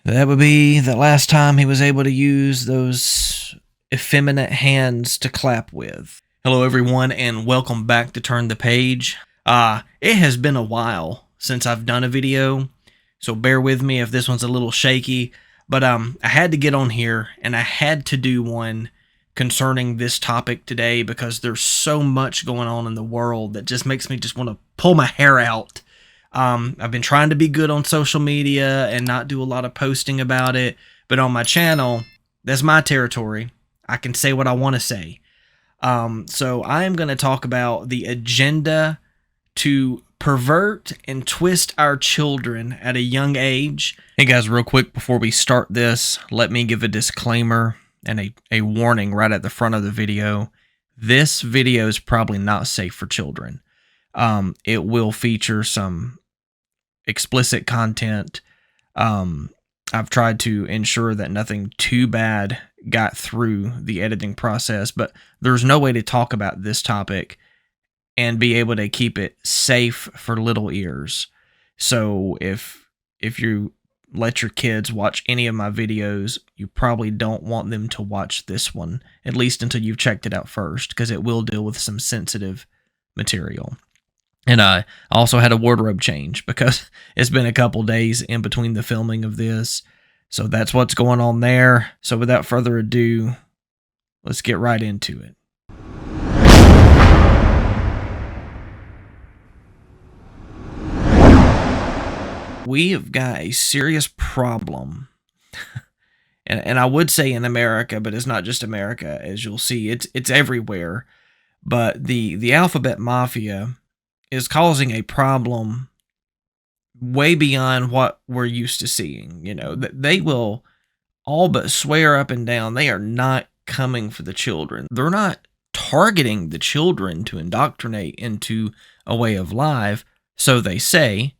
That would be the last time he was able to use those effeminate hands to clap with. Hello everyone and welcome back to Turn the Page. It has been a while since I've done a video, so bear with me if this one's a little shaky, but I had to get on here and I had to do one concerning this topic today because there's so much going on in the world that just makes me just want to pull my hair out. I've been trying to be good on social media and not do a lot of posting about it, but on my channel, that's my territory. I can say what I want to say. So I am going to talk about the agenda to pervert and twist our children at a young age. Hey guys, real quick before we start this, let me give a disclaimer and a warning right at the front of the video. This video is probably not safe for children. It will feature some explicit content. I've tried to ensure that nothing too bad got through the editing process, but there's no way to talk about this topic and be able to keep it safe for little ears. So if you let your kids watch any of my videos, you probably don't want them to watch this one, at least until you've checked it out first, because it will deal with some sensitive material. And I also had a wardrobe change because it's been a couple days in between the filming of this. So that's what's going on there. So without further ado, let's get right into it. We have got a serious problem. and I would say in America, but it's not just America. As you'll see, it's everywhere. But the Alphabet Mafia is causing a problem way beyond what we're used to seeing. You know, they will all but swear up and down they are not coming for the children. They're not targeting the children to indoctrinate into a way of life, so they say.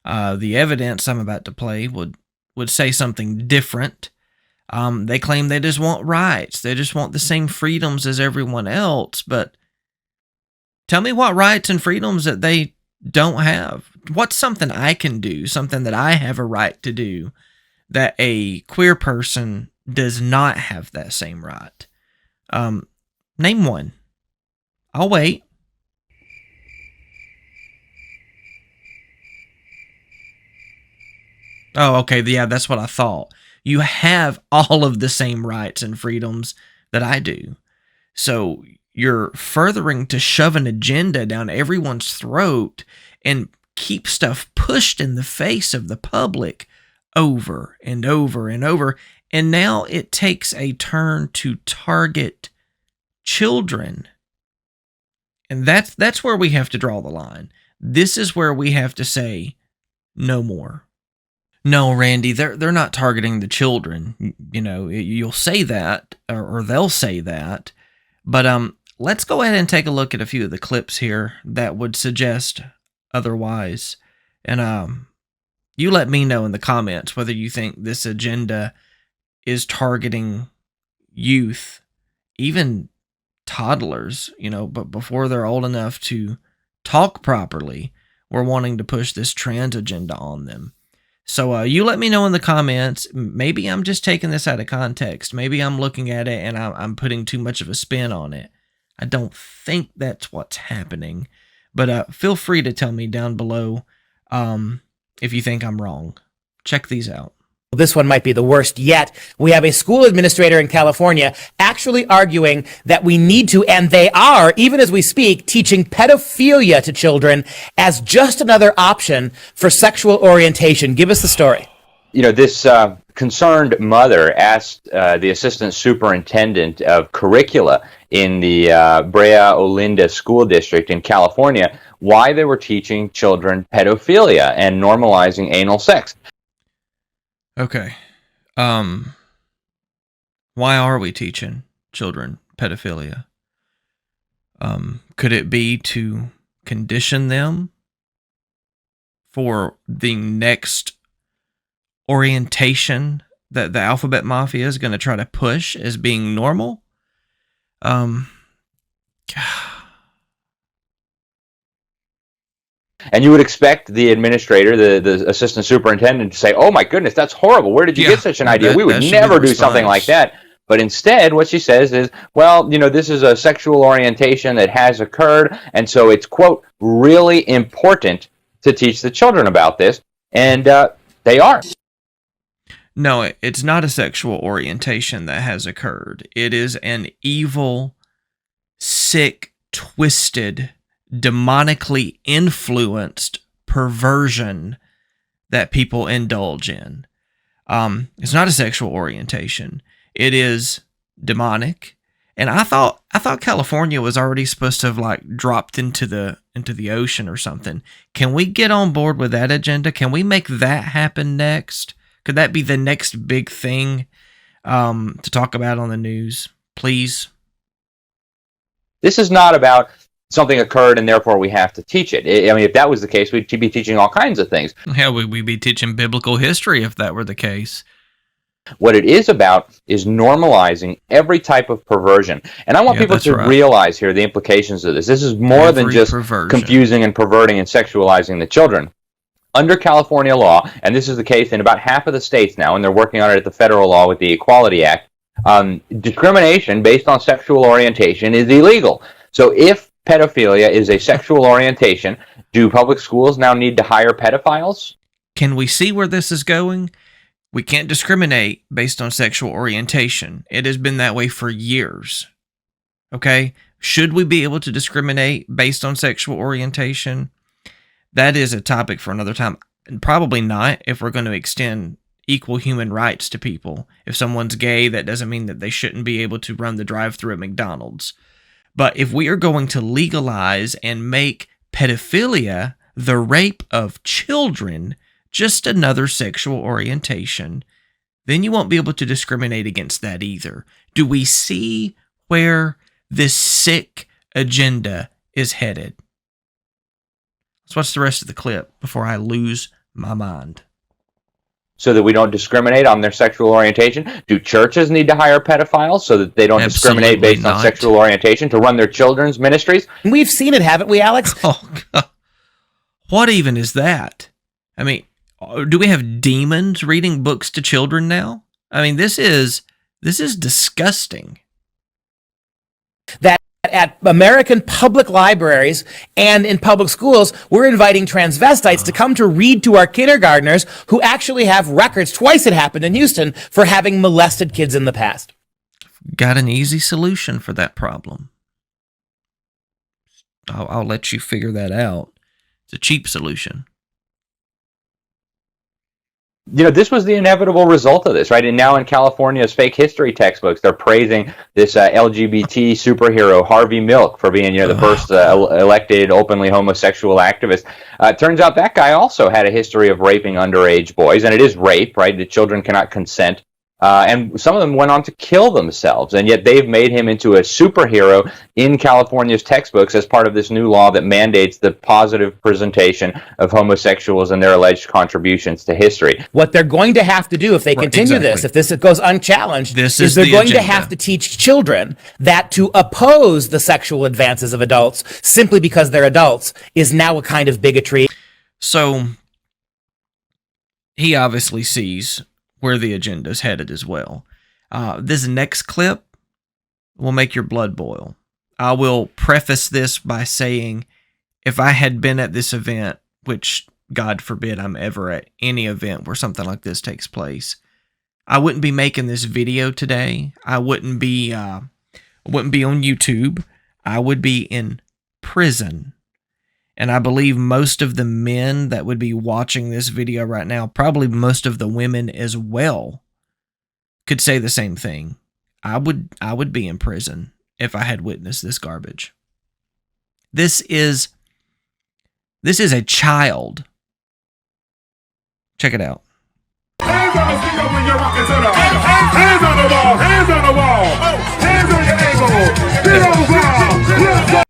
The evidence I'm about to play would say something different. They claim they just want rights. They just want the same freedoms as everyone else, but tell me what rights and freedoms that they don't have. What's something I can do, something that I have a right to do, that a queer person does not have that same right? Name one. I'll wait. Oh, okay, yeah, that's what I thought. You have all of the same rights and freedoms that I do. So you're furthering to shove an agenda down everyone's throat and keep stuff pushed in the face of the public over and over and over. And now it takes a turn to target children. And that's where we have to draw the line. This is where we have to say no more. No, Randy, they're not targeting the children. You know, you'll say that, or they'll say that. But let's go ahead and take a look at a few of the clips here that would suggest otherwise. And you let me know in the comments whether you think this agenda is targeting youth, even toddlers, you know, but before they're old enough to talk properly, we're wanting to push this trans agenda on them. So you let me know in the comments. Maybe I'm just taking this out of context. Maybe I'm looking at it and I'm putting too much of a spin on it. I don't think that's what's happening. But feel free to tell me down below if you think I'm wrong. Check these out. This one might be the worst yet. We have a school administrator in California actually arguing that we need to, and they are, even as we speak, teaching pedophilia to children as just another option for sexual orientation. Give us the story. You know, this concerned mother asked the assistant superintendent of curricula in the Brea Olinda School District in California why they were teaching children pedophilia and normalizing anal sex. Okay. Why are we teaching children pedophilia? Could it be to condition them for the next orientation that the Alphabet Mafia is going to try to push as being normal? And you would expect the administrator, the assistant superintendent, to say, "Oh my goodness, that's horrible. Where did you get such an idea? We would never do something like that." But instead, what she says is, well, this is a sexual orientation that has occurred, and so it's, quote, really important to teach the children about this, and they are. No, it's not a sexual orientation that has occurred. It is an evil, sick, twisted, demonically influenced perversion that people indulge in. It's not a sexual orientation. It is demonic. And I thought California was already supposed to have like dropped into the ocean or something. Can we get on board with that agenda? Can we make that happen next? Could that be the next big thing to talk about on the news? Please. This is not about something occurred and therefore we have to teach it. I mean, if that was the case, we'd be teaching all kinds of things. Hell, we'd be teaching biblical history if that were the case. What it is about is normalizing every type of perversion. And I want people to realize here the implications of this. This is more than just confusing and perverting and sexualizing the children. Under California law, and this is the case in about half of the states now, and they're working on it at the federal law with the Equality Act, discrimination based on sexual orientation is illegal. So if pedophilia is a sexual orientation, do public schools now need to hire pedophiles? Can we see where this is going? We can't discriminate based on sexual orientation. It has been that way for years. Okay? Should we be able to discriminate based on sexual orientation? That is a topic for another time. And probably not if we're going to extend equal human rights to people. If someone's gay, that doesn't mean that they shouldn't be able to run the drive-thru at McDonald's. But if we are going to legalize and make pedophilia, the rape of children, just another sexual orientation, then you won't be able to discriminate against that either. Do we see where this sick agenda is headed? Let's watch the rest of the clip before I lose my mind. So that we don't discriminate on their sexual orientation? Do churches need to hire pedophiles so that they don't discriminate based on sexual orientation to run their children's ministries? We've seen it, haven't we, Alex? Oh, God. What even is that? I mean, do we have demons reading books to children now? I mean, this is disgusting. That at American public libraries and in public schools, we're inviting transvestites to come to read to our kindergartners who actually have records, twice it happened in Houston, for having molested kids in the past. Got an easy solution for that problem. I'll let you figure that out. It's a cheap solution. This was the inevitable result of this, right? And now in California's fake history textbooks, they're praising this LGBT superhero, Harvey Milk, for being, the first elected openly homosexual activist. Turns out that guy also had a history of raping underage boys, and it is rape, right? The children cannot consent. And some of them went on to kill themselves, and yet they've made him into a superhero in California's textbooks as part of this new law that mandates the positive presentation of homosexuals and their alleged contributions to history. What they're going to have to do if they continue this, if this goes unchallenged, is they're going to have to teach children that to oppose the sexual advances of adults simply because they're adults is now a kind of bigotry. So he obviously sees where the agenda is headed as well. This next clip will make your blood boil. I will preface this by saying, if I had been at this event, which God forbid I'm ever at any event where something like this takes place, I wouldn't be making this video today. I wouldn't be on YouTube. I would be in prison. And I believe most of the men that would be watching this video right now, probably most of the women as well, could say the same thing. I would be in prison if I had witnessed this garbage. This is a child. Check it out. Hands on the speaker when you're rocking to the hands on the wall, hands on the wall, hands on your ankle, get on the ground, let's go.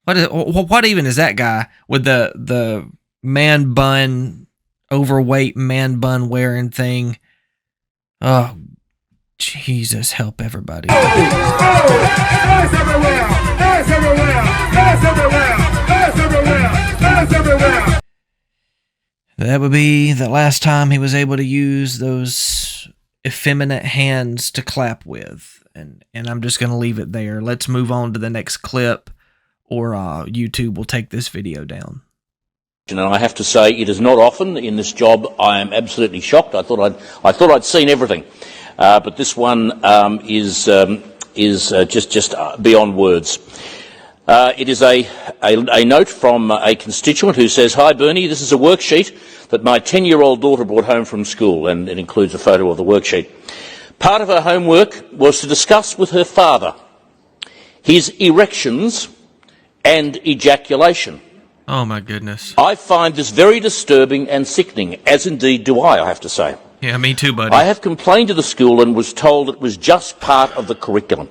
What even is that guy with the man bun, overweight man bun wearing thing? Oh, Jesus, help everybody. Hands everywhere, hands everywhere, hands everywhere, hands everywhere, hands That would be the last time he was able to use those effeminate hands to clap with. And I'm just going to leave it there. Let's move on to the next clip, or YouTube will take this video down. And I have to say, it is not often in this job I am absolutely shocked. I thought I'd seen everything, but this one is just beyond words. It is a note from a constituent who says, "Hi Bernie, this is a worksheet that my 10-year-old daughter brought home from school," and it includes a photo of the worksheet. "Part of her homework was to discuss with her father his erections and ejaculation. Oh my goodness. I find this very disturbing and sickening, as indeed do I have to say. Yeah, me too, buddy. I have complained to the school and was told it was just part of the curriculum.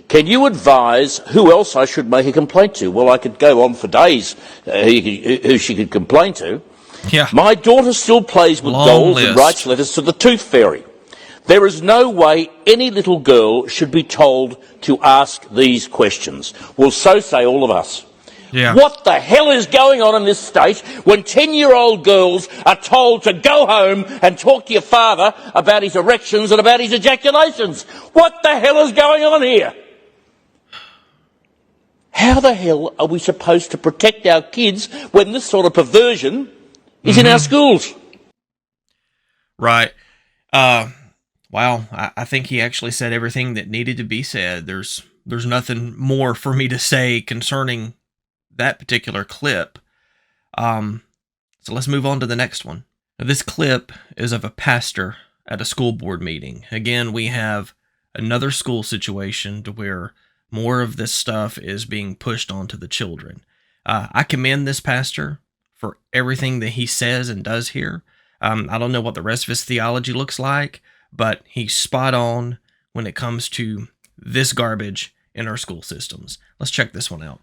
Can you advise who else I should make a complaint to?" Well, I could go on for days who she could complain to. Yeah. "My daughter still plays with Long dolls list. and writes letters to the Tooth Fairy. There is no way any little girl should be told to ask these questions." Well, so say all of us. Yeah. What the hell is going on in this state when 10-year-old girls are told to go home and talk to your father about his erections and about his ejaculations? What the hell is going on here? How the hell are we supposed to protect our kids when this sort of perversion is in our schools? Right. Wow. I think he actually said everything that needed to be said. There's nothing more for me to say concerning that particular clip. So let's move on to the next one. Now, this clip is of a pastor at a school board meeting. Again, we have another school situation to where more of this stuff is being pushed onto the children. I commend this pastor for everything that he says and does here. I don't know what the rest of his theology looks like, but he's spot on when it comes to this garbage in our school systems. Let's check this one out.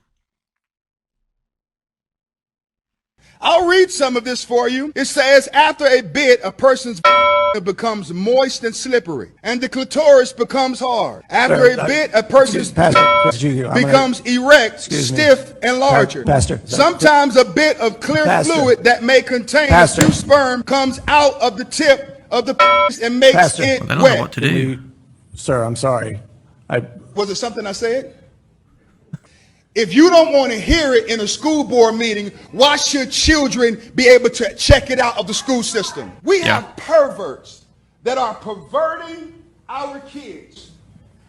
I'll read some of this for you. It says, "After a bit, a person's becomes moist and slippery, and the clitoris becomes hard. After a bit, a person's becomes erect, stiff, and larger. Sometimes a bit of clear fluid that may contain a few sperm comes out of the tip of the penis and makes it I don't know wet." what to do. Sir, I'm sorry. Was it something I said? If you don't want to hear it in a school board meeting, why should children be able to check it out of the school system? We have perverts that are perverting our kids.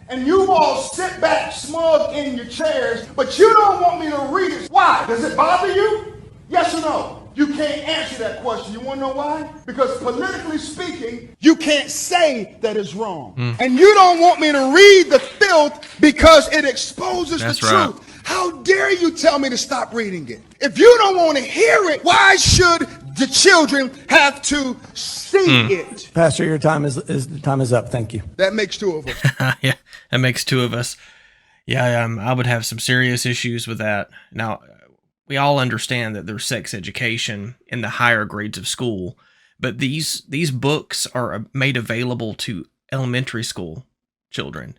And you all sit back smug in your chairs, but you don't want me to read it. Why? Does it bother you? Yes or no? You can't answer that question. You want to know why? Because politically speaking, you can't say that it's wrong. And you don't want me to read the filth because it exposes the truth. How dare you tell me to stop reading it? If you don't want to hear it, why should the children have to see it? Pastor, your time is up. Thank you. That makes two of us. Yeah, that makes two of us. Yeah, I would have some serious issues with that. Now, we all understand that there's sex education in the higher grades of school, but these books are made available to elementary school children,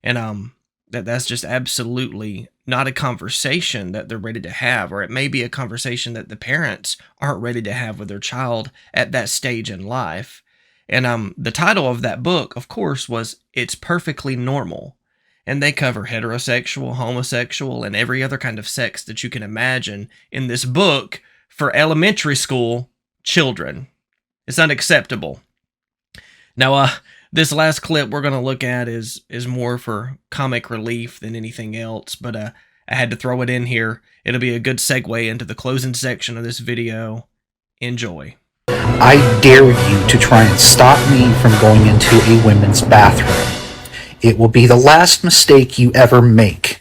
and that's just absolutely not a conversation that they're ready to have, or it may be a conversation that the parents aren't ready to have with their child at that stage in life. And the title of that book, of course, was "It's Perfectly Normal." And they cover heterosexual, homosexual, and every other kind of sex that you can imagine in this book for elementary school children. It's unacceptable. Now, this last clip we're going to look at is more for comic relief than anything else, but I had to throw it in here. It'll be a good segue into the closing section of this video. Enjoy. "I dare you to try and stop me from going into a women's bathroom. It will be the last mistake you ever make."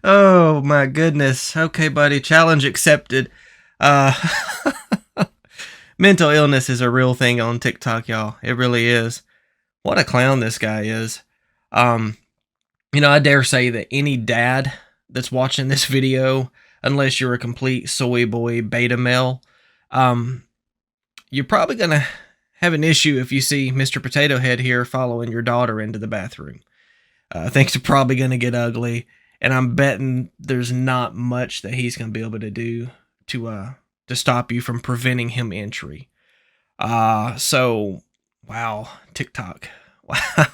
Oh my goodness. Okay, buddy. Challenge accepted. Mental illness is a real thing on TikTok, y'all. It really is. What a clown this guy is. I dare say that any dad that's watching this video, unless you're a complete soy boy beta male, you're probably going to have an issue if you see Mr. Potato Head here following your daughter into the bathroom. Things are probably going to get ugly. and I'm betting there's not much that he's going to be able to do to stop you from preventing him entry. So wow, TikTok.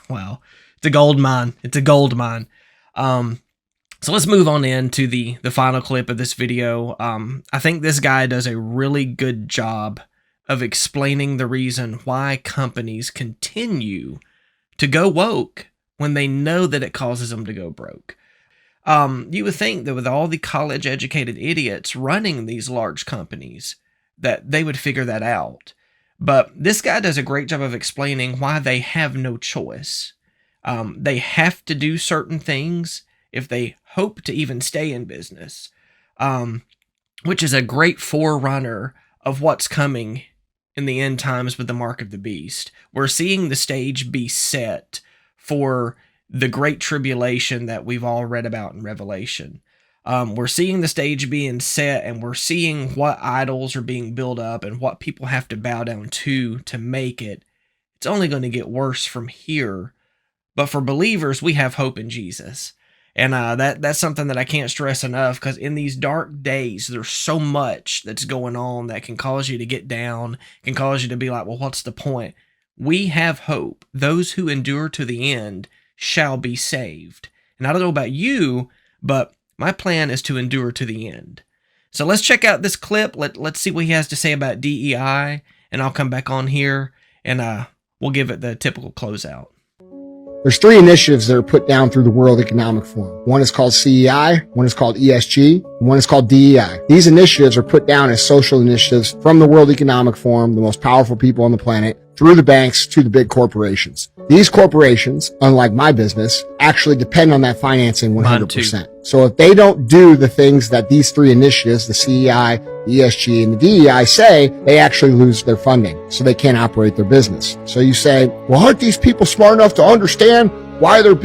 Wow. It's a gold mine. It's a gold mine. So let's move on into the final clip of this video. I think this guy does a really good job of explaining the reason why companies continue to go woke when they know that it causes them to go broke. You would think that with all the college-educated idiots running these large companies, that they would figure that out. But this guy does a great job of explaining why they have no choice. They have to do certain things if they hope to even stay in business, which is a great forerunner of what's coming in the end times with the mark of the beast. We're seeing the stage be set for the great tribulation that we've all read about in Revelation. We're seeing the stage being set, and we're seeing what idols are being built up and what people have to bow down to make it. It's only going to get worse from here. But for believers, we have hope in Jesus. And that's something that I can't stress enough, because in these dark days, there's so much that's going on that can cause you to get down, can cause you to be like, well, what's the point? We have hope. Those who endure to the end shall be saved. And I don't know about you, but my plan is to endure to the end. So let's check out this clip. Let's see what he has to say about DEI, and I'll come back on here, and we'll give it the typical closeout. There's 3 initiatives that are put down through the World Economic Forum. One is called CEI, one is called ESG, and one is called DEI. These initiatives are put down as social initiatives from the World Economic Forum, the most powerful people on the planet, through the banks to the big corporations. These corporations, unlike my business, actually depend on that financing 100%. So if they don't do the things that these 3 initiatives, the CEI, the ESG, and the DEI say, they actually lose their funding. So they can't operate their business. So you say, well, aren't these people smart enough to understand why they're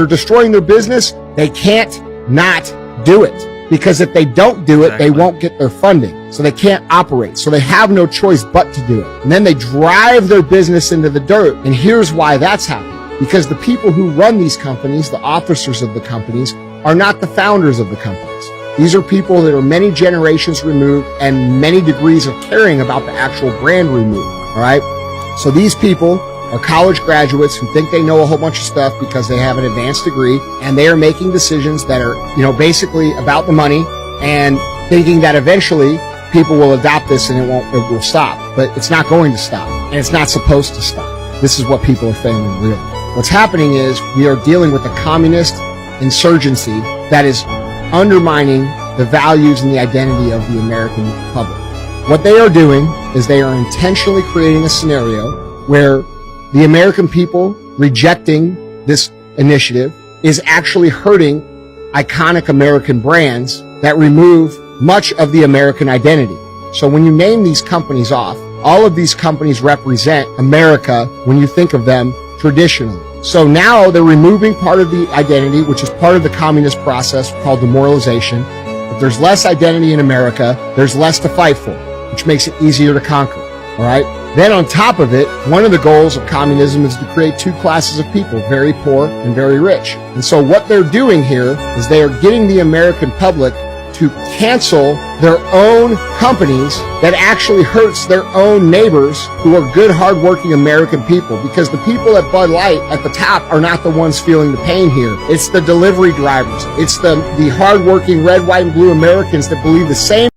destroying their business? They can't not do it. Because if they don't do it, they won't get their funding. So they can't operate. So they have no choice but to do it. And then they drive their business into the dirt. And here's why that's happening. Because the people who run these companies, the officers of the companies, are not the founders of the companies. These are people that are many generations removed and many degrees of caring about the actual brand removed. All right. So these people are college graduates who think they know a whole bunch of stuff because they have an advanced degree, and they are making decisions that are, basically about the money and thinking that eventually people will adopt this and it will stop. But it's not going to stop, and it's not supposed to stop. This is what people are failing to realize. What's happening is we are dealing with a communist insurgency that is undermining the values and the identity of the American public. What they are doing is they are intentionally creating a scenario where the American people rejecting this initiative is actually hurting iconic American brands that remove much of the American identity. So when you name these companies off, all of these companies represent America when you think of them traditionally. So now they're removing part of the identity, which is part of the communist process called demoralization. If there's less identity in America, there's less to fight for, which makes it easier to conquer. All right. Then on top of it, one of the goals of communism is to create 2 classes of people, very poor and very rich. And so what they're doing here is they are getting the American public to cancel their own companies that actually hurts their own neighbors who are good, hardworking American people. Because the people at Bud Light at the top are not the ones feeling the pain here. It's the delivery drivers. It's the hardworking red, white, and blue Americans that believe the same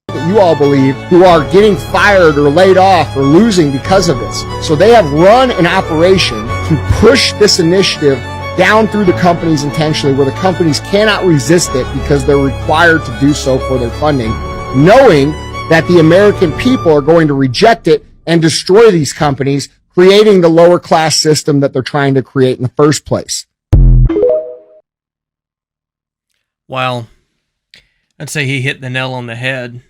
that you all believe, who are getting fired or laid off or losing because of this. So they have run an operation to push this initiative down through the companies intentionally, where the companies cannot resist it because they're required to do so for their funding, knowing that the American people are going to reject it and destroy these companies, creating the lower class system that they're trying to create in the first place. Well, I'd say he hit the nail on the head.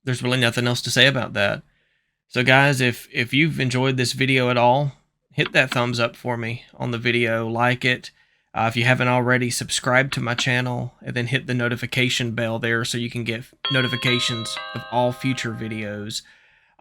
There's really nothing else to say about that. So guys, if you've enjoyed this video at all, hit that thumbs up for me on the video, like it. If you haven't already, subscribe to my channel, and then hit the notification bell there so you can get notifications of all future videos.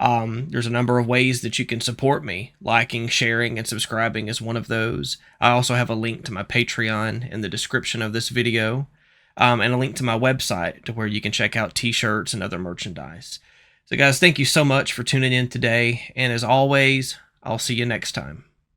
There's a number of ways that you can support me. Liking, sharing, and subscribing is one of those. I also have a link to my Patreon in the description of this video, and a link to my website to where you can check out t-shirts and other merchandise. So guys, thank you so much for tuning in today, and as always, I'll see you next time.